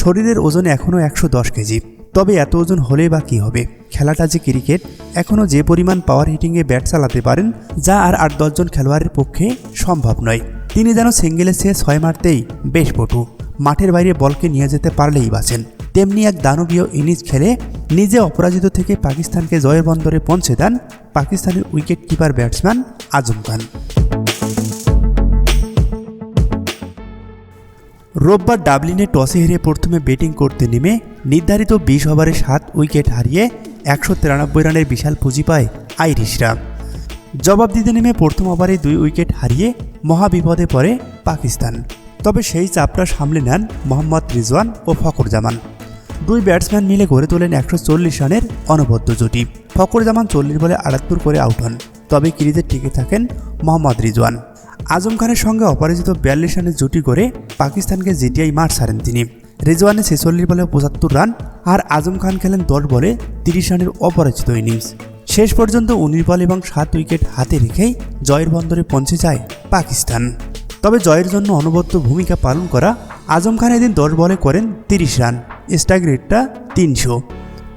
শরীরের ওজন এখনও 110 কেজি। তবে এত ওজন হলেই বা কী হবে, খেলাটা যে ক্রিকেট, এখনও যে পরিমাণ পাওয়ার হিটিংয়ে ব্যাট চালাতে পারেন যা আর 8-10 জন খেলোয়াড়ের পক্ষে সম্ভব নয়। তিনি যেন সিঙ্গেলের চেয়ে 6 মারতেই বেশ পটু, মাঠের বাইরে বলকে নিয়ে যেতে পারলেই বাঁচেন। তেমনি এক দানবীয় ইনিংস খেলে নিজে অপরাজিত থেকে পাকিস্তানকে জয়ের বন্দরে পৌঁছে দেন পাকিস্তানের wicket keeper batsman Azam Khan. রোববার ডাবলিনে টসে হেরে প্রথমে ব্যাটিং করতে নেমে নির্ধারিত 20 ওভারে 7 উইকেট হারিয়ে 193 রানের বিশাল পুঁজি পায় আইরিশরা। জবাব দিতে নেমে প্রথম ওভারে 2 উইকেট হারিয়ে মহাবিপদে পড়ে পাকিস্তান। তবে সেই চাপটা সামলে নেন মোহাম্মদ রিজওয়ান ও ফখর জামান। 2 ব্যাটসম্যান মিলে গড়ে তোলেন 140 রানের অনবদ্য জুটি। ফখর জামান 40 বলে 78 করে আউট হন। তবে ক্রিজে টিকে থাকেন মোহাম্মদ রিজওয়ান। আজম খানের সঙ্গে অপরাজিত 42 রানের জুটি করে পাকিস্তানকে জিটিআই মাঠ ছাড়েন তিনি। রিজওয়ানের 46 বলে 75 রান আর আজম খান খেলেন 10 বলে 30 রানের অপরাজিত ইনিংস। শেষ পর্যন্ত 19 বল এবং 7 উইকেট হাতে রেখেই জয়ের বন্দরে পৌঁছে যায় পাকিস্তান। তবে জয়ের জন্য অনবদ্য ভূমিকা পালন করা আজম খান এদিন 10 বলে করেন 30 রান, স্ট্রাইক রেটটা 300।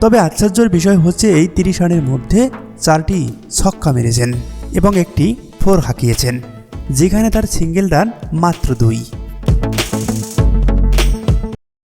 তবে আশ্চর্যের বিষয় হচ্ছে এই 30 রানের মধ্যে 4টি ছক্কা মেরেছেন এবং একটি 4 হাঁকিয়েছেন, যেখানে তার সিঙ্গেল রান মাত্র 2।